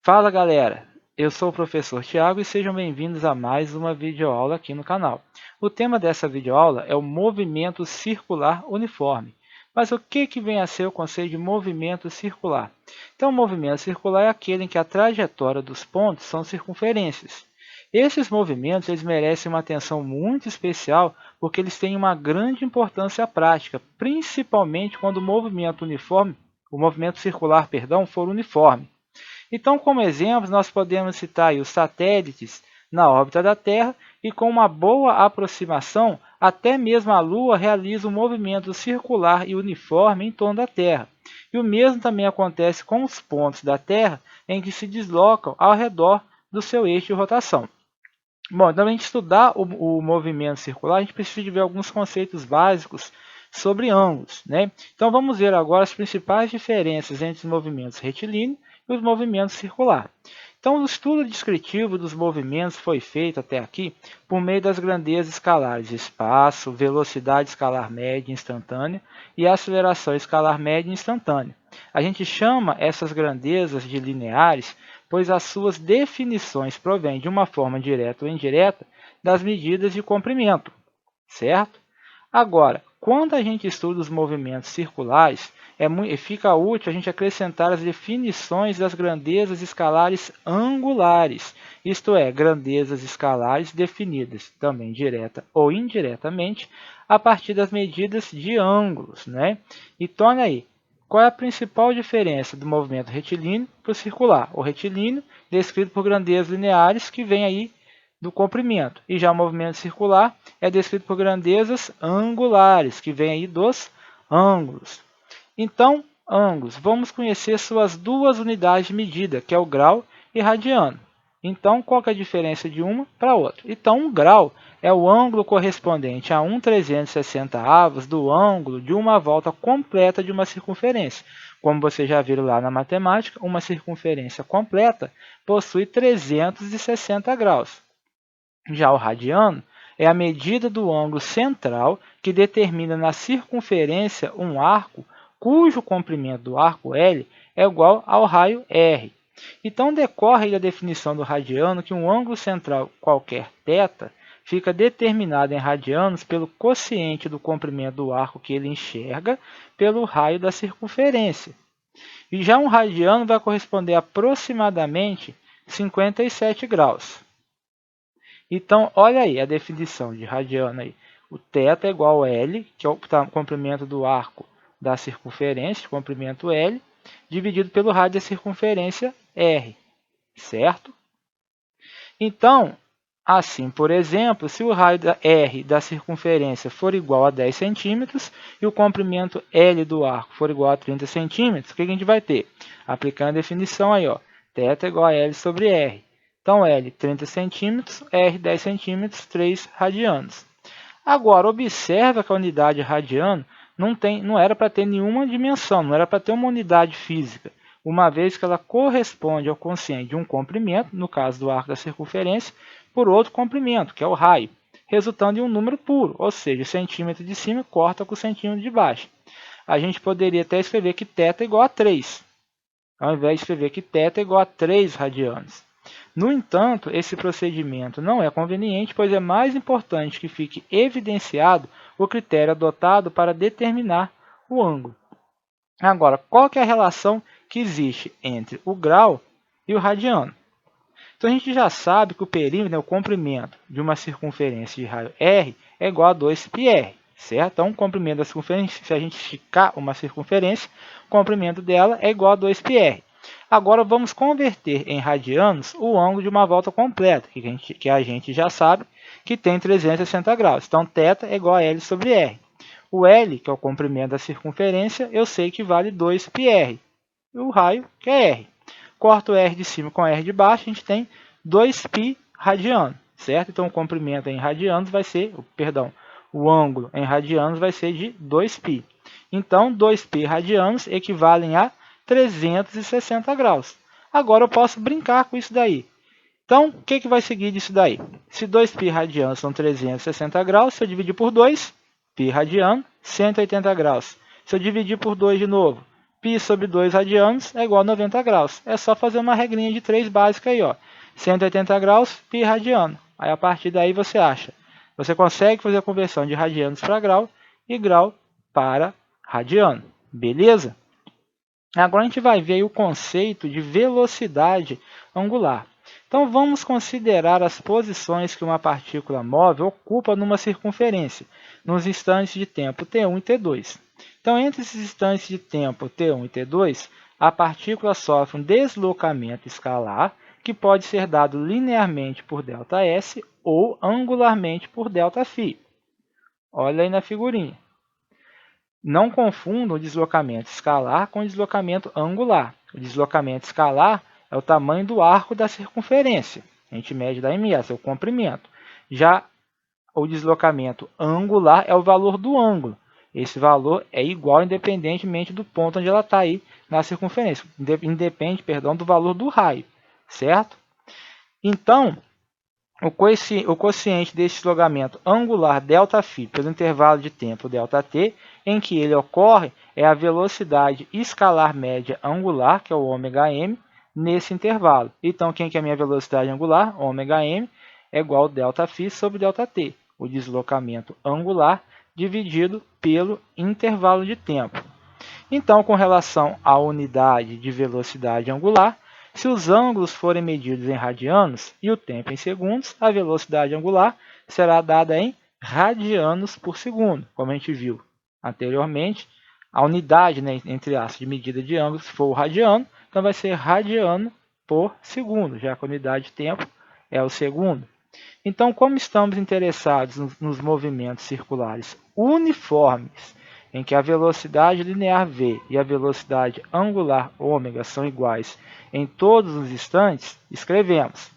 Fala galera, eu sou o professor Tiago e sejam bem-vindos a mais uma videoaula aqui no canal. O tema dessa videoaula é o movimento circular uniforme. Mas o que vem a ser o conceito de movimento circular? Então, o movimento circular é aquele em que a trajetória dos pontos são circunferências. Esses movimentos eles merecem uma atenção muito especial porque eles têm uma grande importância prática, principalmente quando o movimento circular, for uniforme. Então, como exemplos, nós podemos citar os satélites na órbita da Terra e com uma boa aproximação, até mesmo a Lua realiza um movimento circular e uniforme em torno da Terra. E o mesmo também acontece com os pontos da Terra em que se deslocam ao redor do seu eixo de rotação. Bom, então, para a gente estudar o movimento circular, a gente precisa de ver alguns conceitos básicos sobre ângulos, né? Então, vamos ver agora as principais diferenças entre os movimentos retilíneos e os movimentos circular. Então, o estudo descritivo dos movimentos foi feito até aqui por meio das grandezas escalares espaço, velocidade escalar média instantânea e aceleração escalar média instantânea. A gente chama essas grandezas de lineares pois as suas definições provêm de uma forma direta ou indireta das medidas de comprimento, certo? Agora, quando a gente estuda os movimentos circulares, fica útil a gente acrescentar as definições das grandezas escalares angulares, isto é, grandezas escalares definidas também direta ou indiretamente a partir das medidas de ângulos, né? Então, olha aí, qual é a principal diferença do movimento retilíneo para o circular? O retilíneo, descrito por grandezas lineares, que vem aí do comprimento. E já o movimento circular é descrito por grandezas angulares, que vem aí dos ângulos. Então, ângulos, vamos conhecer suas duas unidades de medida, que é o grau e radiano. Então, qual que é a diferença de uma para a outra? Então, um grau é o ângulo correspondente a 1/360 do ângulo de uma volta completa de uma circunferência. Como vocês já viram lá na matemática, uma circunferência completa possui 360 graus. Já o radiano é a medida do ângulo central que determina na circunferência um arco cujo comprimento do arco L é igual ao raio R. Então, decorre da definição do radiano que um ângulo central qualquer θ fica determinado em radianos pelo quociente do comprimento do arco que ele enxerga pelo raio da circunferência. E já um radiano vai corresponder a aproximadamente 57 graus. Então, olha aí a definição de radiano. Aí. O θ é igual a L, que é o comprimento do arco da circunferência, comprimento L, dividido pelo raio da circunferência R, certo? Então, assim, por exemplo, se o raio R da circunferência for igual a 10 centímetros e o comprimento L do arco for igual a 30 centímetros, o que a gente vai ter? Aplicando a definição aí, ó, θ é igual a L sobre R. Então, L 30 centímetros, R 10 centímetros, 3 radianos. Agora, observa que a unidade radiano não era para ter nenhuma dimensão, não era para ter uma unidade física, uma vez que ela corresponde ao quociente de um comprimento, no caso do arco da circunferência, por outro comprimento, que é o raio, resultando em um número puro, ou seja, o centímetro de cima corta com o centímetro de baixo. A gente poderia até escrever que θ é igual a 3, ao invés de escrever que θ é igual a 3 radianos. No entanto, esse procedimento não é conveniente, pois é mais importante que fique evidenciado o critério adotado para determinar o ângulo. Agora, qual que é a relação que existe entre o grau e o radiano? Então, a gente já sabe que o perímetro, o comprimento de uma circunferência de raio R é igual a 2πr, certo? Então, o comprimento da circunferência, se a gente esticar uma circunferência, o comprimento dela é igual a 2πr. Agora, vamos converter em radianos o ângulo de uma volta completa, que a gente já sabe que tem 360 graus. Então, θ é igual a L sobre R. O L, que é o comprimento da circunferência, eu sei que vale 2πr. E o raio, que é R. Corto o R de cima com R de baixo, a gente tem 2π radiano, certo? Então, o comprimento em radianos vai ser, o ângulo em radianos vai ser de 2π. Então, 2π radianos equivalem a 360 graus. Agora, eu posso brincar com isso daí. Então, o que vai seguir disso daí? Se 2π radianos são 360 graus, se eu dividir por 2, π radiano, 180 graus. Se eu dividir por 2 de novo, π sobre 2 radianos é igual a 90 graus. É só fazer uma regrinha de 3 básica aí, ó. 180 graus, π radiano. Aí a partir daí você acha. Você consegue fazer a conversão de radianos para grau e grau para radiano. Beleza? Agora a gente vai ver aí o conceito de velocidade angular. Então vamos considerar as posições que uma partícula móvel ocupa numa circunferência, nos instantes de tempo t1 e t2. Então, entre esses instantes de tempo t1 e t2, a partícula sofre um deslocamento escalar, que pode ser dado linearmente por ΔS ou angularmente por ΔΦ. Olha aí na figurinha. Não confunda o deslocamento escalar com o deslocamento angular. O deslocamento escalar é o tamanho do arco da circunferência. A gente mede da ms, é o comprimento. Já o deslocamento angular é o valor do ângulo. Esse valor é igual independentemente do ponto onde ela está aí na circunferência. Independe, perdão, do valor do raio, certo? Então, o quociente desse deslocamento angular ΔΦ pelo intervalo de tempo ΔT, em que ele ocorre, é a velocidade escalar média angular, que é o ômega-m, nesse intervalo. Então, quem que é a minha velocidade angular? Ômega-m é igual a ΔΦ sobre ΔT, o deslocamento angular dividido pelo intervalo de tempo. Então, com relação à unidade de velocidade angular, se os ângulos forem medidos em radianos e o tempo em segundos, a velocidade angular será dada em radianos por segundo, como a gente viu anteriormente. A unidade, né, entre aspas, de medida de ângulo, se for o radiano, então vai ser radiano por segundo, já que a unidade de tempo é o segundo. Então, como estamos interessados nos movimentos circulares uniformes, em que a velocidade linear v e a velocidade angular ômega são iguais em todos os instantes, escrevemos.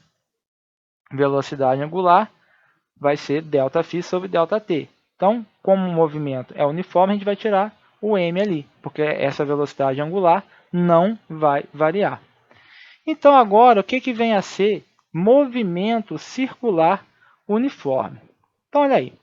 Velocidade angular vai ser ΔΦ sobre ΔT. Então, como o movimento é uniforme, a gente vai tirar o m ali, porque essa velocidade angular não vai variar. Então, agora, o que vem a ser movimento circular uniforme? Então, olha aí.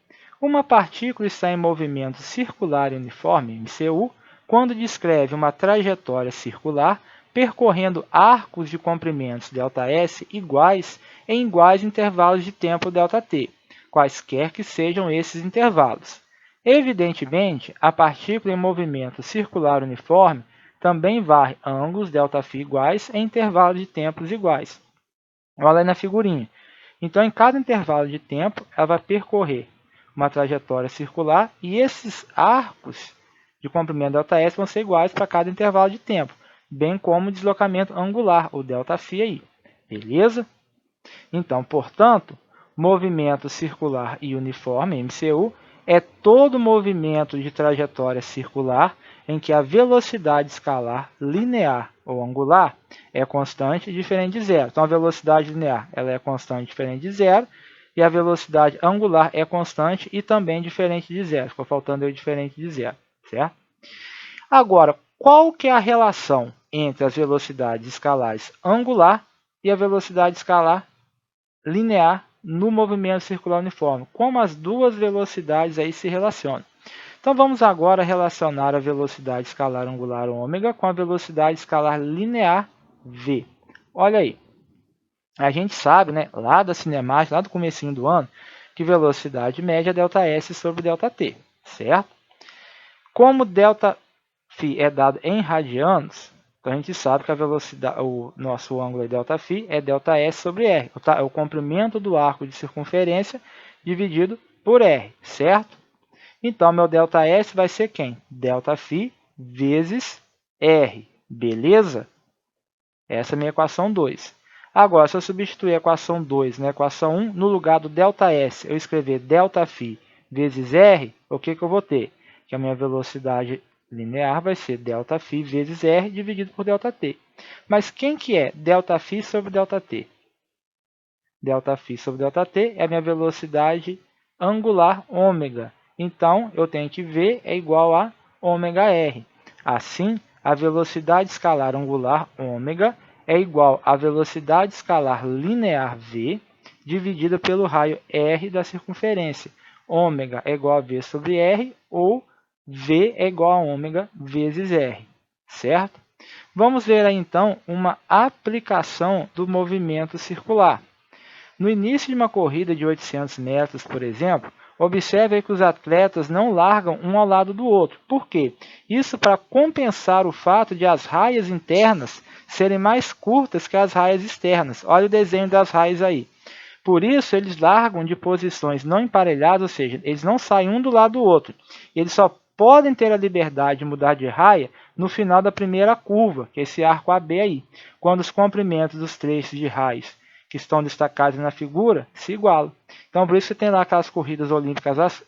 Uma partícula está em movimento circular uniforme, MCU, quando descreve uma trajetória circular percorrendo arcos de comprimentos ΔS iguais em iguais intervalos de tempo ΔT, quaisquer que sejam esses intervalos. Evidentemente, a partícula em movimento circular uniforme também varre ângulos ΔΦ iguais em intervalos de tempos iguais. Olha aí na figurinha. Então, em cada intervalo de tempo, ela vai percorrer uma trajetória circular e esses arcos de comprimento ΔS vão ser iguais para cada intervalo de tempo, bem como o deslocamento angular, o ΔΦ aí. Beleza? Então, portanto, movimento circular e uniforme, MCU, é todo movimento de trajetória circular em que a velocidade escalar linear ou angular é constante diferente de zero. Então, a velocidade linear ela é constante diferente de zero e a velocidade angular é constante e também diferente de zero. Ficou faltando aí diferente de zero, certo? Agora, qual que é a relação entre as velocidades escalares angular e a velocidade escalar linear no movimento circular uniforme? Como as duas velocidades aí se relacionam? Então, vamos agora relacionar a velocidade escalar angular ômega com a velocidade escalar linear v. Olha aí. A gente sabe, né, lá da cinemática, lá do comecinho do ano, que velocidade média é ΔS sobre ΔT, certo? Como ΔΦ é dado em radianos, então a gente sabe que a velocidade, o nosso ângulo ΔΦ é ΔS sobre R, é o comprimento do arco de circunferência dividido por R, certo? Então, meu ΔS vai ser quem? ΔΦ vezes R, beleza? Essa é a minha equação 2. Agora, se eu substituir a equação 2 na equação 1, no lugar do ΔS, eu escrever ΔΦ vezes R, o que eu vou ter? Que a minha velocidade linear vai ser ΔΦ vezes R dividido por ΔT. Mas quem que é ΔΦ sobre ΔT? ΔΦ sobre ΔT é a minha velocidade angular ômega. Então, eu tenho que V é igual a ômega R. Assim, a velocidade escalar angular ômega é igual à velocidade escalar linear V dividida pelo raio R da circunferência. Ômega é igual a V sobre R ou V é igual a ômega vezes R, certo? Vamos ver aí então uma aplicação do movimento circular. No início de uma corrida de 800 metros, por exemplo, observe aí que os atletas não largam um ao lado do outro. Por quê? Isso para compensar o fato de as raias internas serem mais curtas que as raias externas. Olha o desenho das raias aí. Por isso, eles largam de posições não emparelhadas, ou seja, eles não saem um do lado do outro. Eles só podem ter a liberdade de mudar de raia no final da primeira curva, que é esse arco AB aí, quando os comprimentos dos trechos de raias que estão destacados na figura se igualam. Então, por isso você tem lá aquelas corridas olímpicas,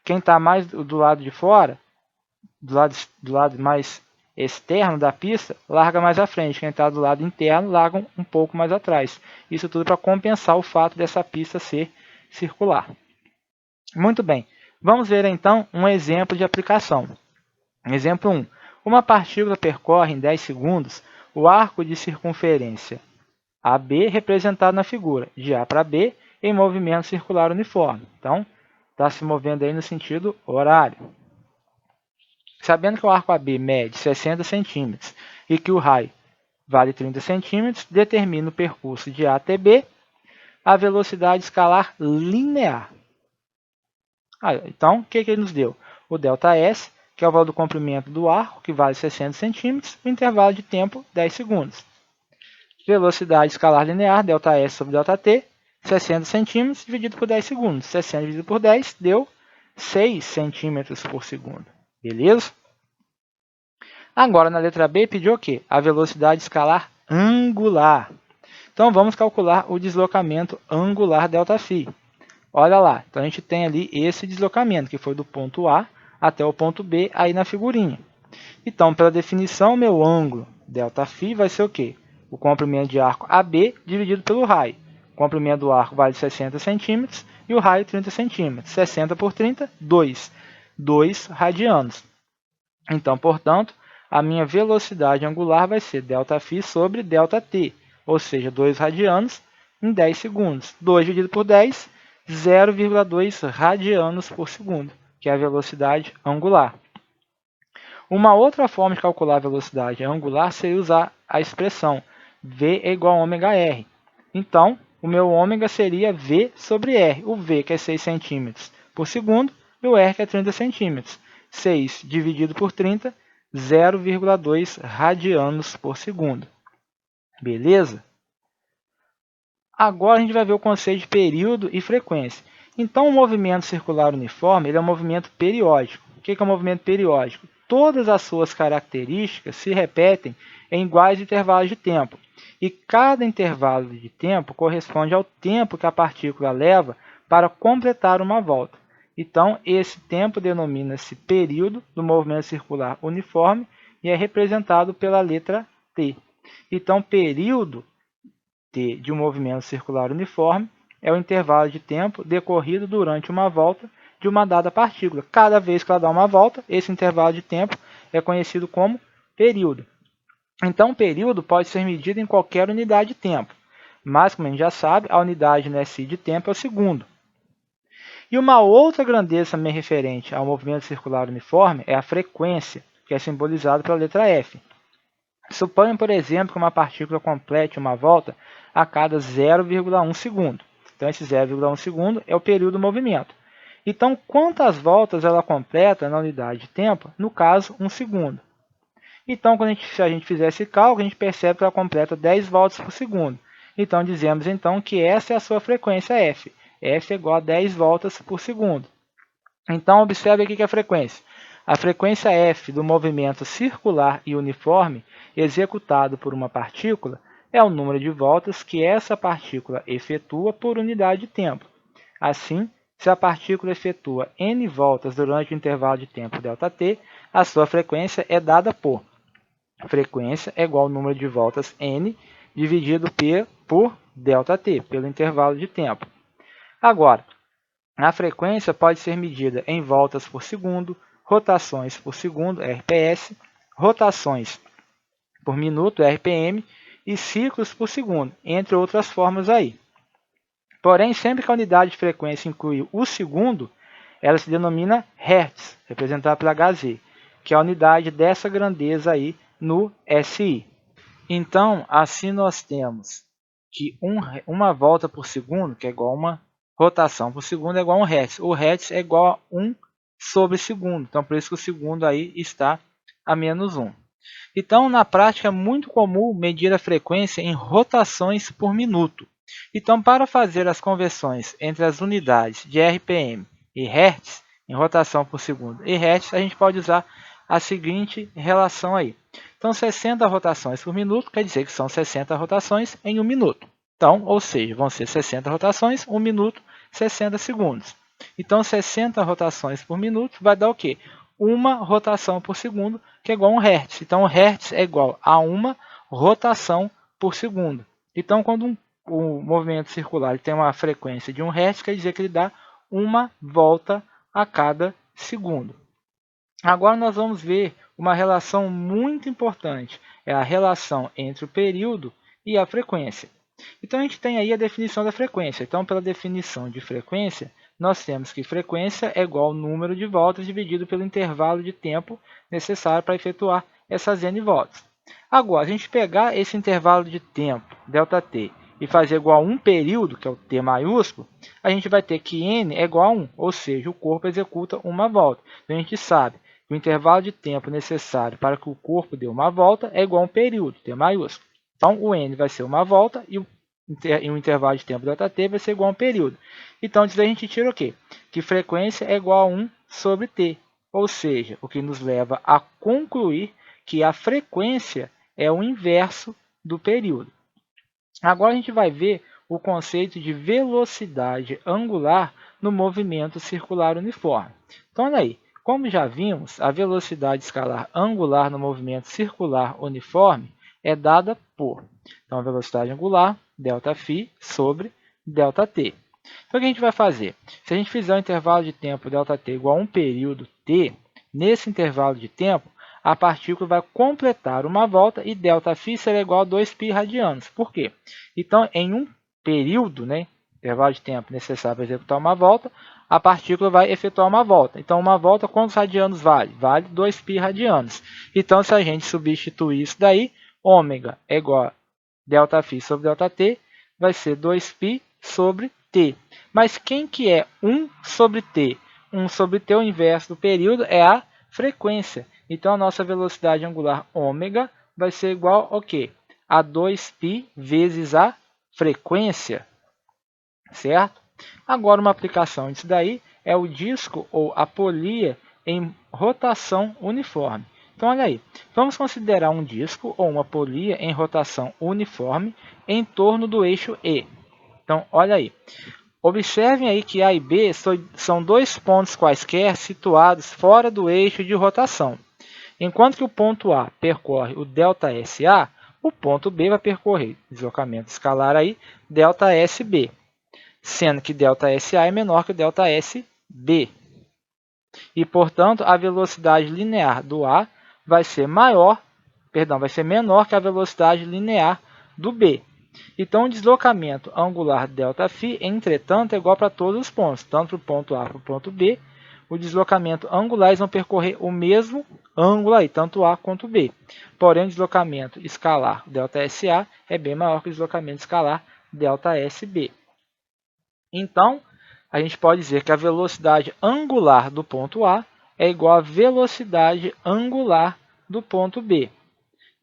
quem está mais do lado de fora, do lado mais externo da pista, larga mais à frente. Quem está do lado interno, larga um pouco mais atrás. Isso tudo para compensar o fato dessa pista ser circular. Muito bem. Vamos ver então um exemplo de aplicação. Exemplo 1. Uma partícula percorre em 10 segundos o arco de circunferência AB representado na figura, de A para B, em movimento circular uniforme. Então, está se movendo aí no sentido horário. Sabendo que o arco AB mede 60 centímetros e que o raio vale 30 centímetros, determina o percurso de A até B, a velocidade escalar linear. Então, o que ele nos deu? O ΔS, que é o valor do comprimento do arco, que vale 60 centímetros, o intervalo de tempo 10 segundos. Velocidade escalar linear, ΔS sobre ΔT, 60 centímetros dividido por 10 segundos. 60 dividido por 10 deu 6 centímetros por segundo. Beleza? Agora, na letra B, pediu o quê? A velocidade escalar angular. Então, vamos calcular o deslocamento angular ΔΦ. Olha lá, então a gente tem ali esse deslocamento, que foi do ponto A até o ponto B, aí na figurinha. Então, pela definição, meu ângulo ΔΦ vai ser o quê? O comprimento de arco AB dividido pelo raio. O comprimento do arco vale 60 centímetros e o raio 30 centímetros. 60 por 30, 2. 2 radianos. Então, portanto, a minha velocidade angular vai ser ΔΦ sobre ΔT, ou seja, 2 radianos em 10 segundos. 2 dividido por 10, 0,2 radianos por segundo, que é a velocidade angular. Uma outra forma de calcular a velocidade angular seria usar a expressão V é igual a ômega-r. Então, o meu ômega seria V sobre R. O V, que é 6 centímetros por segundo, e o R, que é 30 centímetros. 6 dividido por 30, 0,2 radianos por segundo. Beleza? Agora a gente vai ver o conceito de período e frequência. Então, o movimento circular uniforme ele é um movimento periódico. O que é um movimento periódico? Todas as suas características se repetem em iguais intervalos de tempo. E cada intervalo de tempo corresponde ao tempo que a partícula leva para completar uma volta. Então, esse tempo denomina-se período do movimento circular uniforme e é representado pela letra T. Então, período T de um movimento circular uniforme é o intervalo de tempo decorrido durante uma volta de uma dada partícula. Cada vez que ela dá uma volta, esse intervalo de tempo é conhecido como período. Então, o período pode ser medido em qualquer unidade de tempo, mas, como a gente já sabe, a unidade no SI de tempo é o segundo. E uma outra grandeza também referente ao movimento circular uniforme é a frequência, que é simbolizada pela letra F. Suponha, por exemplo, que uma partícula complete uma volta a cada 0,1 segundo. Então, esse 0,1 segundo é o período do movimento. Então, quantas voltas ela completa na unidade de tempo? No caso, 1 segundo. Então, se a gente fizer esse cálculo, a gente percebe que ela completa 10 voltas por segundo. Então, dizemos então que essa é a sua frequência F. F é igual a 10 voltas por segundo. Então, observe aqui que a frequência. A frequência F do movimento circular e uniforme executado por uma partícula é o número de voltas que essa partícula efetua por unidade de tempo. Assim, se a partícula efetua n voltas durante o intervalo de tempo ΔT, a sua frequência é dada por frequência é igual ao número de voltas n dividido por ΔT, pelo intervalo de tempo. Agora, a frequência pode ser medida em voltas por segundo, rotações por segundo, RPS, rotações por minuto, RPM, e ciclos por segundo, entre outras formas aí. Porém, sempre que a unidade de frequência inclui o segundo, ela se denomina Hertz, representada pela Hz. que é a unidade dessa grandeza aí no SI. Então, assim nós temos que uma volta por segundo, que é igual a uma rotação por segundo, é igual a 1 Hz. O Hz é igual a 1 sobre segundo. Então, por isso que o segundo aí está a menos 1. Então, na prática, é muito comum medir a frequência em rotações por minuto. Então, para fazer as conversões entre as unidades de RPM e Hz, em rotação por segundo e Hz, a gente pode usar a seguinte relação aí. Então, 60 rotações por minuto quer dizer que são 60 rotações em 1 minuto. Então, ou seja, vão ser 60 rotações, 1 minuto, 60 segundos. Então, 60 rotações por minuto vai dar o quê? Uma rotação por segundo, que é igual a 1 Hz. Então, o Hz é igual a uma rotação por segundo. Então, quando um movimento circular tem uma frequência de 1 Hz, quer dizer que ele dá uma volta a cada segundo. Agora nós vamos ver uma relação muito importante, é a relação entre o período e a frequência. Então a gente tem aí a definição da frequência. Então, pela definição de frequência, nós temos que frequência é igual ao número de voltas dividido pelo intervalo de tempo necessário para efetuar essas n voltas. Agora, se a gente pegar esse intervalo de tempo, ΔT, e fazer igual a um período, que é o T maiúsculo, a gente vai ter que n é igual a 1, ou seja, o corpo executa uma volta. Então, a gente sabe que o intervalo de tempo necessário para que o corpo dê uma volta é igual a um período, T maiúsculo. Então, o n vai ser uma volta e o intervalo de tempo ΔT vai ser igual a um período. Então, disso a gente tira o quê? Que frequência é igual a 1 sobre T, ou seja, o que nos leva a concluir que a frequência é o inverso do período. Agora a gente vai ver o conceito de velocidade angular no movimento circular uniforme. Então, olha aí, como já vimos, a velocidade escalar angular no movimento circular uniforme é dada por, então, a velocidade angular, ΔΦ, sobre ΔT. Então, o que a gente vai fazer? Se a gente fizer o intervalo de tempo ΔT igual a um período t, nesse intervalo de tempo, a partícula vai completar uma volta e ΔΦ será igual a 2π radianos. Por quê? Então, em um período, intervalo de tempo necessário para executar uma volta, a partícula vai efetuar uma volta. Então, uma volta, quantos radianos vale? Vale 2π radianos. Então, se a gente substituir isso daí, ômega é igual a ΔΦ sobre ΔT, vai ser 2π sobre T. Mas quem que é 1 sobre T? 1 sobre T, o inverso do período, é a frequência. Então, a nossa velocidade angular ômega vai ser igual ao quê? A 2π vezes a frequência, certo? Agora, uma aplicação disso daí é o disco ou a polia em rotação uniforme. Então, olha aí, vamos considerar um disco ou uma polia em rotação uniforme em torno do eixo E. Então, olha aí. Observem aí que A e B são dois pontos quaisquer situados fora do eixo de rotação. Enquanto que o ponto A percorre o ΔSA, o ponto B vai percorrer, deslocamento escalar aí, ΔSB, sendo que ΔSA é menor que o ΔSB. E, portanto, a velocidade linear do A vai ser menor que a velocidade linear do B. Então, o deslocamento angular ΔΦ, entretanto, é igual para todos os pontos, tanto para o ponto A para o ponto B. O deslocamento angular eles vão percorrer o mesmo ângulo aí, tanto A quanto B. Porém, o deslocamento escalar ΔSA é bem maior que o deslocamento escalar ΔSB. Então, a gente pode dizer que a velocidade angular do ponto A é igual à velocidade angular do ponto B.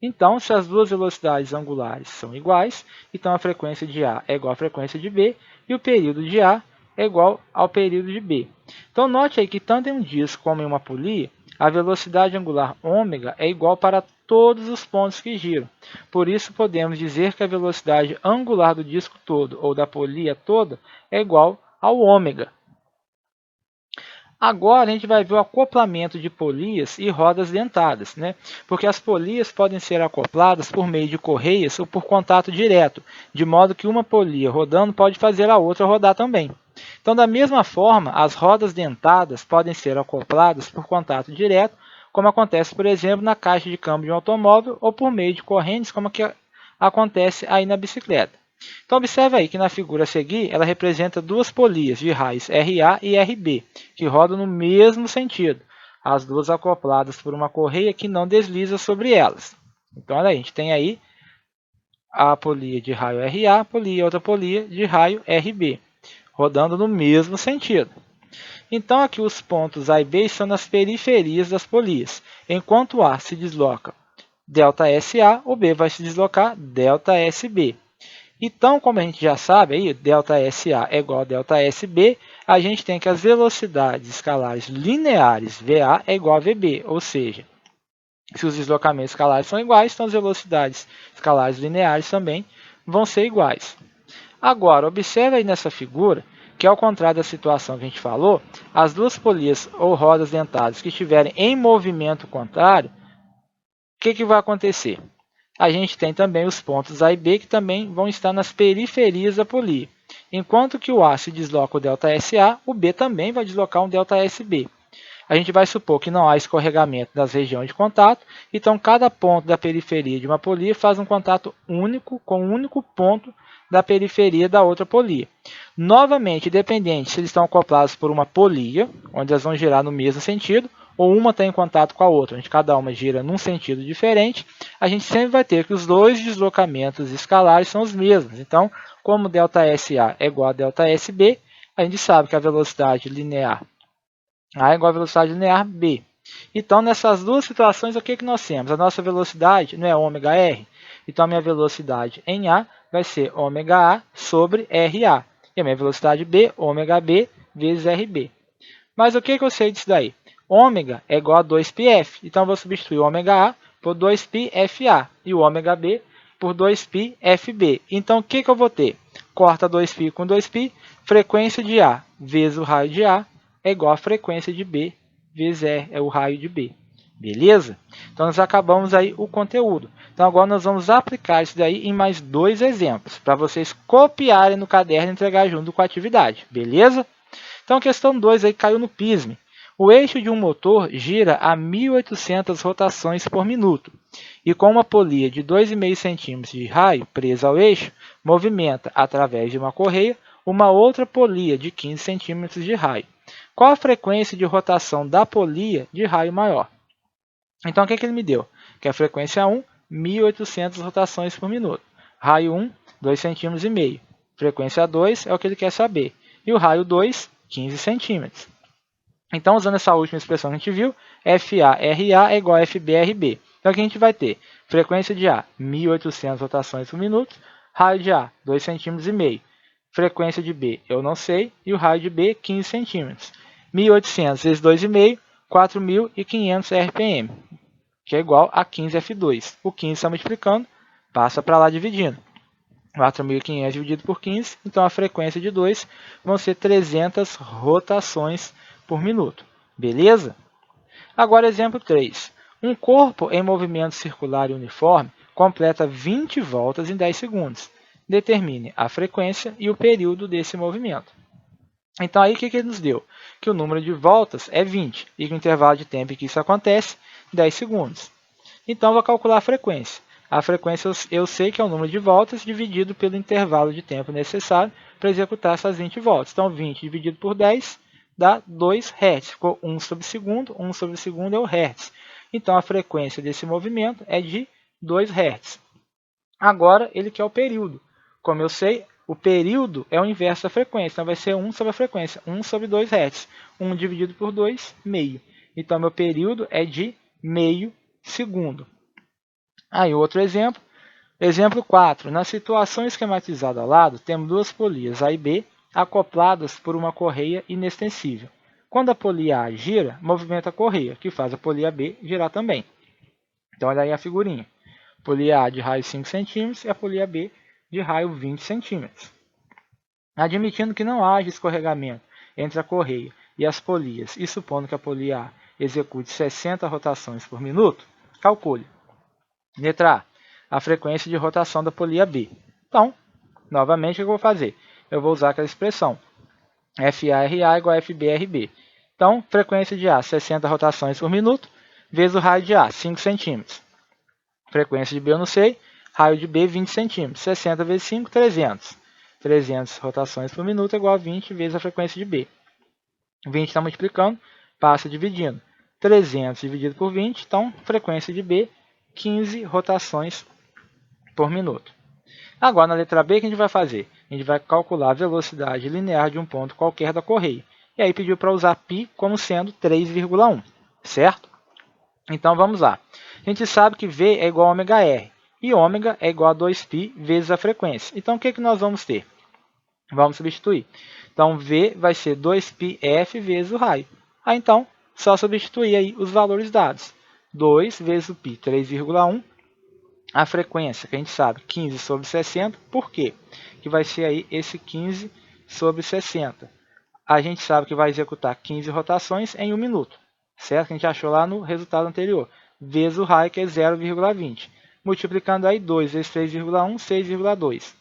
Então, se as duas velocidades angulares são iguais, então a frequência de A é igual à frequência de B e o período de A é igual ao período de B. Então, note aí que tanto em um disco como em uma polia, a velocidade angular ômega é igual para todos os pontos que giram. Por isso, podemos dizer que a velocidade angular do disco todo ou da polia toda é igual ao ômega. Agora, a gente vai ver o acoplamento de polias e rodas dentadas, porque as polias podem ser acopladas por meio de correias ou por contato direto, de modo que uma polia rodando pode fazer a outra rodar também. Então, da mesma forma, as rodas dentadas podem ser acopladas por contato direto, como acontece, por exemplo, na caixa de câmbio de um automóvel, ou por meio de correntes, como que acontece aí na bicicleta. Então, observe aí que na figura a seguir, ela representa duas polias de raios RA e RB, que rodam no mesmo sentido. as duas acopladas por uma correia que não desliza sobre elas. Então, olha aí, a gente tem aí a polia de raio RA, outra polia de raio RB, rodando no mesmo sentido. Então, aqui os pontos A e B estão nas periferias das polias. Enquanto o A se desloca ΔSA, o B vai se deslocar ΔSB. Então, como a gente já sabe, aí, ΔSA é igual a ΔSB, a gente tem que as velocidades escalares lineares VA é igual a VB, ou seja, se os deslocamentos escalares são iguais, então as velocidades escalares lineares também vão ser iguais. Agora, observe aí nessa figura que, ao contrário da situação que a gente falou, as duas polias ou rodas dentadas que estiverem em movimento contrário, o que vai acontecer? A gente tem também os pontos A e B que também vão estar nas periferias da polia. Enquanto que o A se desloca o ΔSA, o B também vai deslocar um ΔSB. A gente vai supor que não há escorregamento das regiões de contato, então cada ponto da periferia de uma polia faz um contato único com um único ponto da periferia da outra polia. Novamente, independente se eles estão acoplados por uma polia, onde elas vão girar no mesmo sentido, ou uma está em contato com a outra, onde cada uma gira num sentido diferente, a gente sempre vai ter que os dois deslocamentos escalares são os mesmos. Então, como ΔSA é igual a ΔSB, a gente sabe que a velocidade linear A é igual a velocidade linear B. Então, nessas duas situações, o que nós temos? A nossa velocidade não é ômega-r, então a minha velocidade em A vai ser ômega-a sobre RA. E a minha velocidade B, ômega-b vezes RB. Mas o que eu sei disso daí? Ômega é igual a 2πf, então eu vou substituir o ômega-a por 2πfA e o ômega-b por 2πfb. Então, o que eu vou ter? Corta 2π com 2π, frequência de A vezes o raio de A é igual a frequência de B vezes o raio de B. Beleza? Então, nós acabamos aí o conteúdo. Então, agora nós vamos aplicar isso daí em mais dois exemplos, para vocês copiarem no caderno e entregar junto com a atividade. Beleza? Então, questão 2 aí caiu no pisme. O eixo de um motor gira a 1.800 rotações por minuto e com uma polia de 2,5 cm de raio presa ao eixo, movimenta, através de uma correia, uma outra polia de 15 cm de raio. Qual a frequência de rotação da polia de raio maior? Então, o que ele me deu? Que a frequência 1, 1.800 rotações por minuto. Raio 1, 2,5 cm. Frequência 2 é o que ele quer saber. E o raio 2, 15 centímetros. Então, usando essa última expressão que a gente viu, FA, RA é igual a FB, RB. Então, aqui a gente vai ter frequência de A, 1.800 rotações por minuto, raio de A, 2,5 cm. Frequência de B, eu não sei, e o raio de B, 15 centímetros. 1.800 vezes 2,5, 4.500 RPM, que é igual a 15F2. O 15 está multiplicando, passa para lá dividindo. 4.500 dividido por 15, então a frequência de 2 vão ser 300 rotações por minuto. Beleza? Agora, exemplo 3. Um corpo em movimento circular e uniforme completa 20 voltas em 10 segundos. Determine a frequência e o período desse movimento. Então, aí o que ele nos deu? Que o número de voltas é 20 e que o intervalo de tempo em que isso acontece, 10 segundos. Então, vou calcular a frequência. A frequência eu sei que é o número de voltas dividido pelo intervalo de tempo necessário para executar essas 20 voltas. Então, 20 dividido por 10 dá 2 Hz. Ficou 1 sobre segundo, 1 sobre segundo é o Hz. Então, a frequência desse movimento é de 2 Hz. Agora, ele quer o período. Como eu sei, o período é o inverso da frequência. Então, vai ser 1 sobre a frequência. 1 sobre 2 Hz. 1 dividido por 2, meio. Então, meu período é de meio segundo. Aí, outro exemplo. Exemplo 4. Na situação esquematizada ao lado, temos duas polias A e B acopladas por uma correia inextensível. Quando a polia A gira, movimenta a correia, que faz a polia B girar também. Então, olha aí a figurinha. Polia A de raio 5 cm e a polia B de raio 20 cm. Admitindo que não haja escorregamento entre a correia e as polias e supondo que a polia A execute 60 rotações por minuto, calcule. Letra A, a frequência de rotação da polia B. Então, novamente, o que eu vou fazer? Eu vou usar aquela expressão FA-RA igual a FB-RB. Então, frequência de A, 60 rotações por minuto, vezes o raio de A, 5 cm. Frequência de B eu não sei, raio de B, 20 cm. 60 vezes 5, 300. 300 rotações por minuto é igual a 20 vezes a frequência de B. 20 está multiplicando, passa dividindo. 300 dividido por 20, então frequência de B, 15 rotações por minuto. Agora, na letra B, o que a gente vai fazer? A gente vai calcular a velocidade linear de um ponto qualquer da correia. E aí pediu para usar π como sendo 3,1, certo? Então, vamos lá. A gente sabe que V é igual a ômega-r, e ômega é igual a 2π vezes a frequência. Então, o que nós vamos ter? Vamos substituir. Então, V vai ser 2πf vezes o raio. Então, só substituir aí os valores dados. 2 vezes o π, 3,1. A frequência, que a gente sabe, 15 sobre 60. Por quê? Que vai ser aí esse 15 sobre 60. A gente sabe que vai executar 15 rotações em 1 minuto. Certo? Que a gente achou lá no resultado anterior. Vezes o raio, que é 0,20. Multiplicando aí 2 vezes 3,1, 6,2.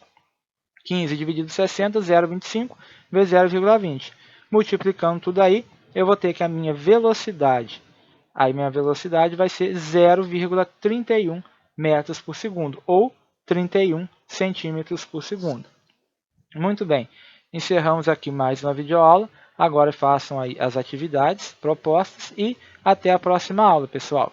15 dividido por 60, 0,25 vezes 0,20. Multiplicando tudo aí, eu vou ter que a minha velocidade, vai ser 0,31 metros por segundo, ou 31 centímetros por segundo. Muito bem, encerramos aqui mais uma videoaula. Agora façam aí as atividades propostas e até a próxima aula, pessoal.